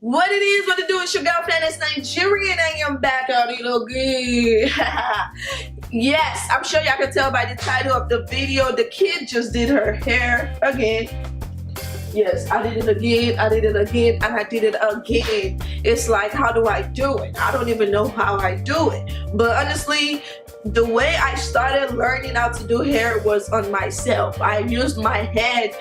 What it is, what to do, it's your girlfriend, it's Nigerian, and I'm back out it again. Yes, I'm sure y'all can tell by the title of the video, the kid just did her hair again. Yes, I did it again, and I did it again. It's like, how do I do it? I don't even know how I do it. But honestly, the way I started learning how to do hair was on myself. I used my head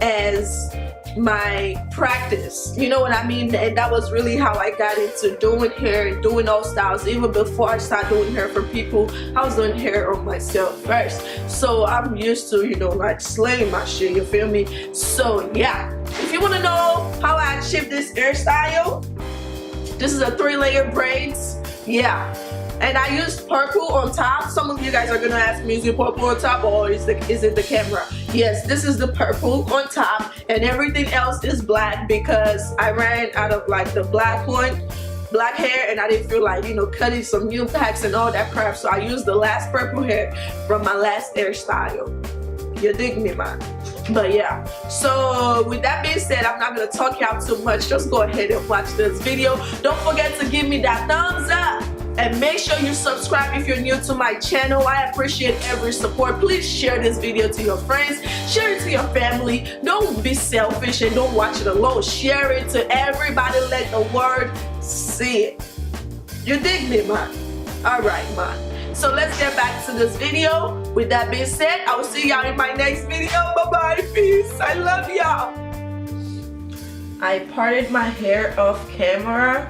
as my practice, you know what I mean? And that was really how I got into doing hair and doing all styles. Even before I started doing hair for people, I was doing hair on myself first. So I'm used to, you know, like slaying my shit, you feel me? So yeah, if you want to know how I achieved this hairstyle, this is a 3-layer braids. Yeah. And I used purple on top. Some of you guys are gonna ask me, is it purple on top or is it the camera? Yes, this is the purple on top, and everything else is black because I ran out of like the black hair, and I didn't feel like, you know, cutting some new packs and all that crap. So I used the last purple hair from my last hairstyle. You dig me, man? But yeah, so with that being said, I'm not gonna talk y'all too much. Just go ahead and watch this video. Don't forget to give me that thumbs up. And make sure you subscribe if you're new to my channel. I appreciate every support. Please share this video to your friends. Share it to your family. Don't be selfish and don't watch it alone. Share it to everybody. Let the word see it. You dig me, man? Alright, man. So let's get back to this video. With that being said, I will see y'all in my next video. Bye-bye. Peace. I love y'all. I parted my hair off camera.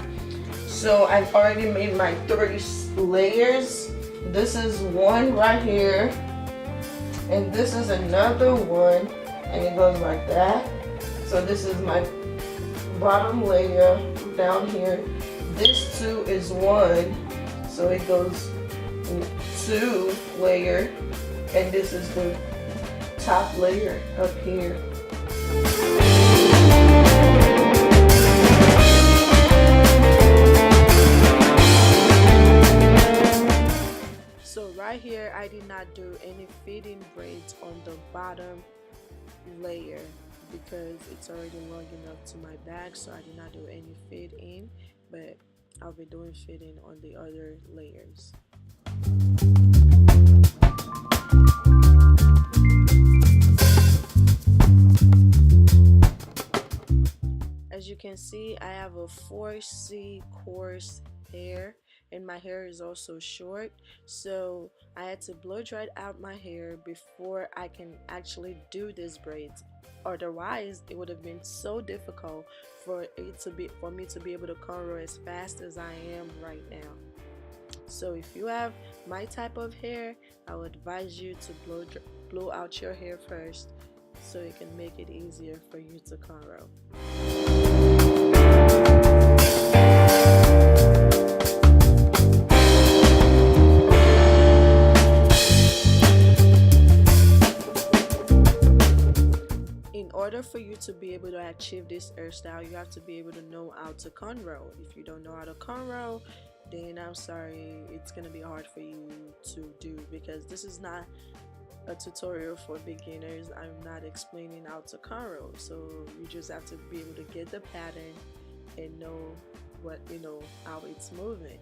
So I've already made my 3 layers. This is one right here, and this is another one, and it goes like that. So this is my bottom layer down here. This 2 is 1, so it goes 2 layer, and this is the top layer up here. So right here, I did not do any fitting braids on the bottom layer because it's already long enough to my back, so I did not do any fit in, but I'll be doing fitting on the other layers. As you can see, I have a 4C coarse hair, and my hair is also short, so I had to blow dry out my hair before I can actually do these braids. Otherwise, it would have been so difficult for me to be able to cornrow as fast as I am right now. So if you have my type of hair, I would advise you to blow out your hair first so it can make it easier for you to cornrow. For you to be able to achieve this hairstyle, you have to be able to know how to cornrow. If you don't know how to cornrow, then I'm sorry, it's gonna be hard for you to do, because this is not a tutorial for beginners. I'm not explaining how to cornrow, so you just have to be able to get the pattern and know what, you know, how it's moving.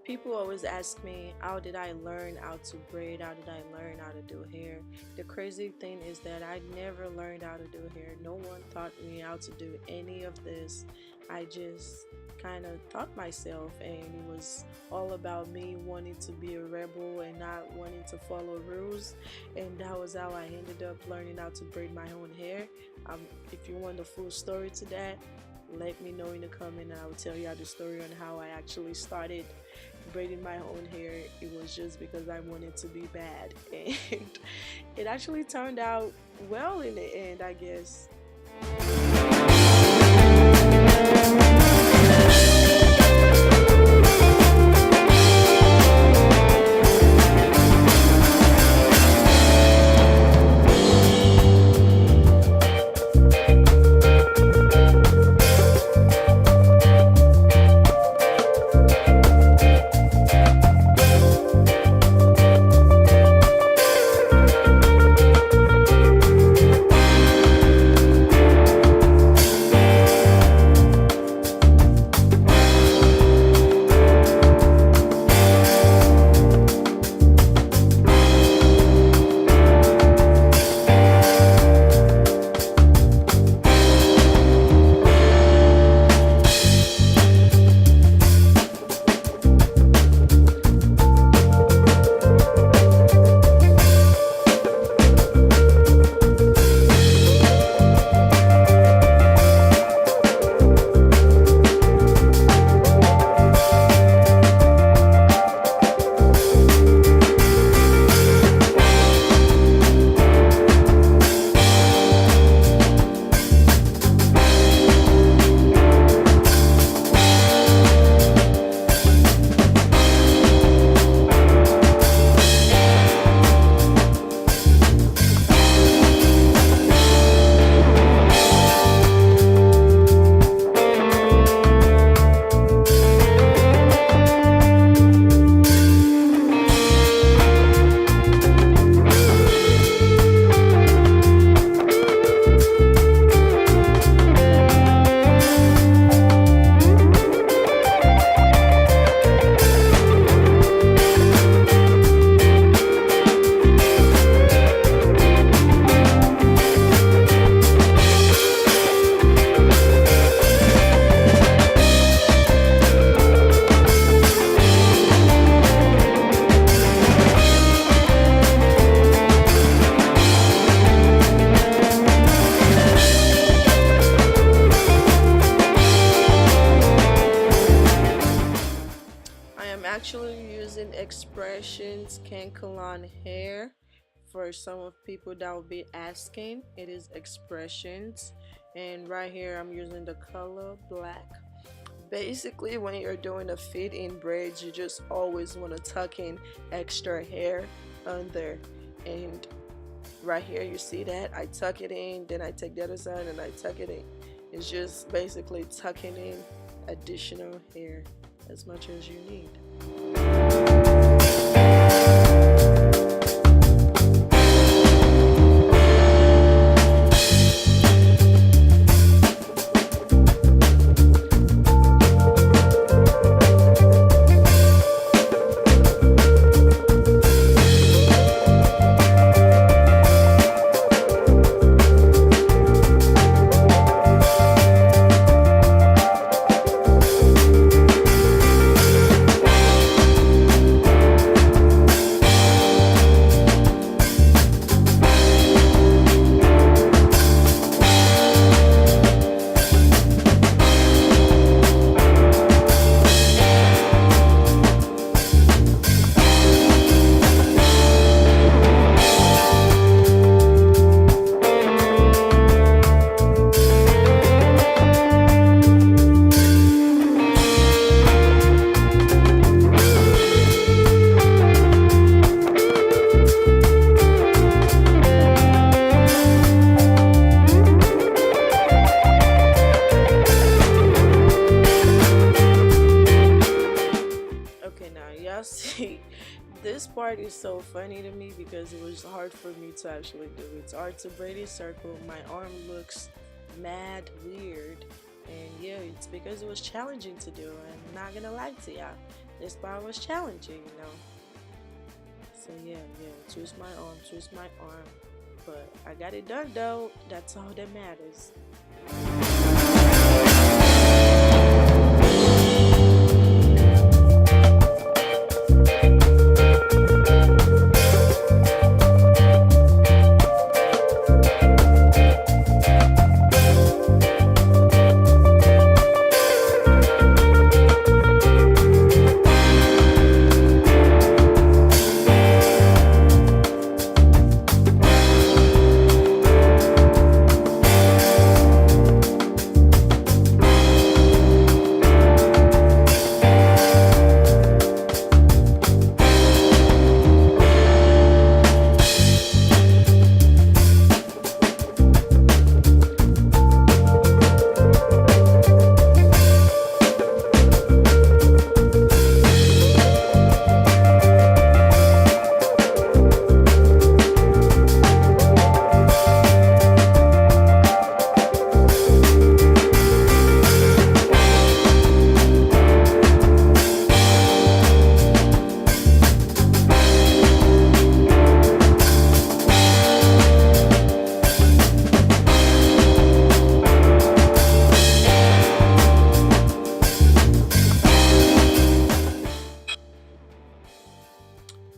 People always ask me, how did I learn how to braid? How did I learn how to do hair? The crazy thing is that I never learned how to do hair. No one taught me how to do any of this. I just kind of taught myself, and it was all about me wanting to be a rebel and not wanting to follow rules, and that was how I ended up learning how to braid my own hair. If you want the full story to that, let me know in the comment, and I will tell you the story on how I actually started braiding my own hair. It was just because I wanted to be bad, and it actually turned out well in the end, I guess. Expressions Cancelon hair. For some of people that will be asking, it is Expressions, and right here I'm using the color black. Basically, when you're doing a fit in braids, you just always want to tuck in extra hair under, and right here you see that I tuck it in, then I take the other side and I tuck it in. It's just basically tucking in additional hair as much as you need. See, this part is so funny to me because it was hard for me to actually do. It's hard to braid a circle. My arm looks mad weird, and yeah, it's because it was challenging to do. I'm not gonna lie to y'all, this part was challenging, you know. So yeah, twist my arm, but I got it done though. That's all that matters.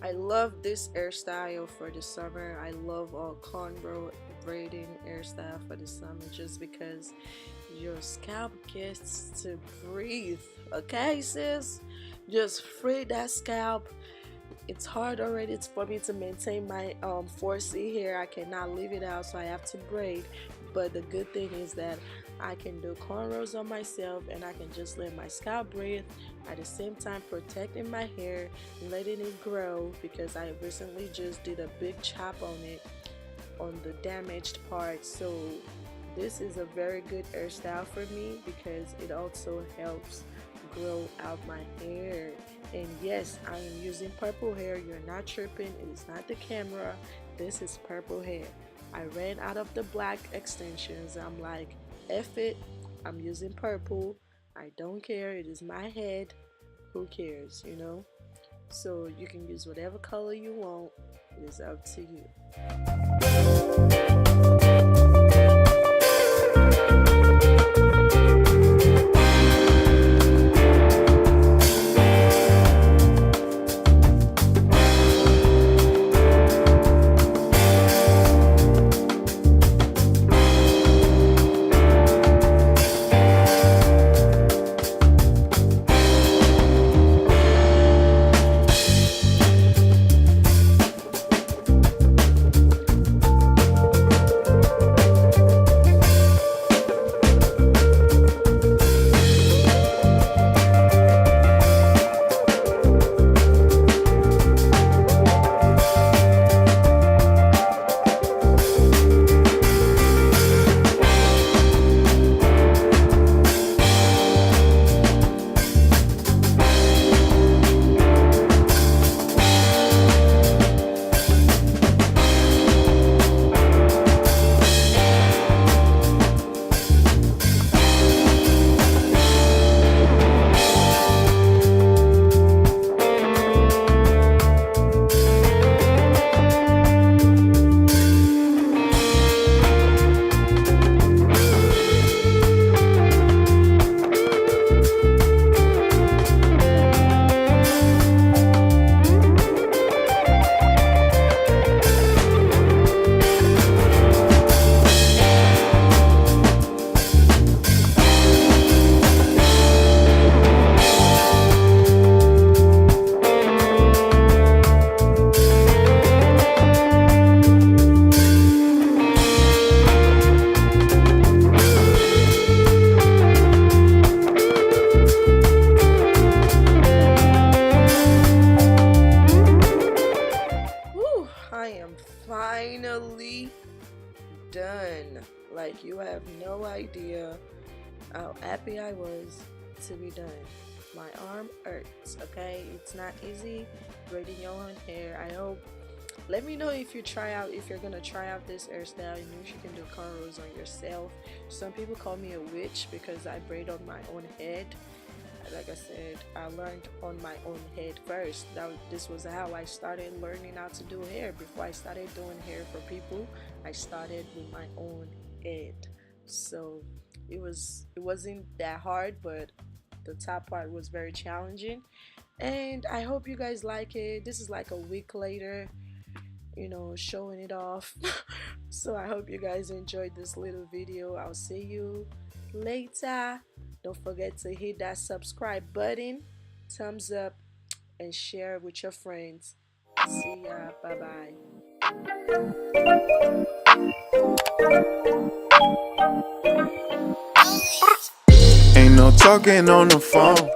I love this hairstyle for the summer. I love all cornrow braiding hairstyle for the summer just because your scalp gets to breathe. Okay, sis? Just free that scalp. It's hard already for me to maintain my 4C hair. I cannot leave it out, so I have to braid. But the good thing is that I can do cornrows on myself, and I can just let my scalp breathe at the same time protecting my hair, letting it grow, because I recently just did a big chop on it, on the damaged part. So this is a very good hairstyle for me because it also helps grow out my hair. And yes, I am using purple hair. You're not tripping. It is not the camera. This is purple hair. I ran out of the black extensions. I'm like, F it, I'm using purple. I don't care, it is my head. Who cares, you know? So you can use whatever color you want. It is up to you. Like, you have no idea how happy I was to be done. My arm hurts, okay? It's not easy braiding your own hair. I hope. Let me know if you're gonna try out this hairstyle. You know, if you can do cornrows on yourself. Some people call me a witch because I braid on my own head. Like I said, I learned on my own head first. This was how I started learning how to do hair. Before I started doing hair for people, I started with my own head. So it wasn't that hard, but the top part was very challenging. And I hope you guys like it. This is like a week later, you know, showing it off. So I hope you guys enjoyed this little video. I'll see you later. Don't forget to hit that subscribe button, thumbs up, and share with your friends. See ya. Bye bye. Ain't no talking on the phone.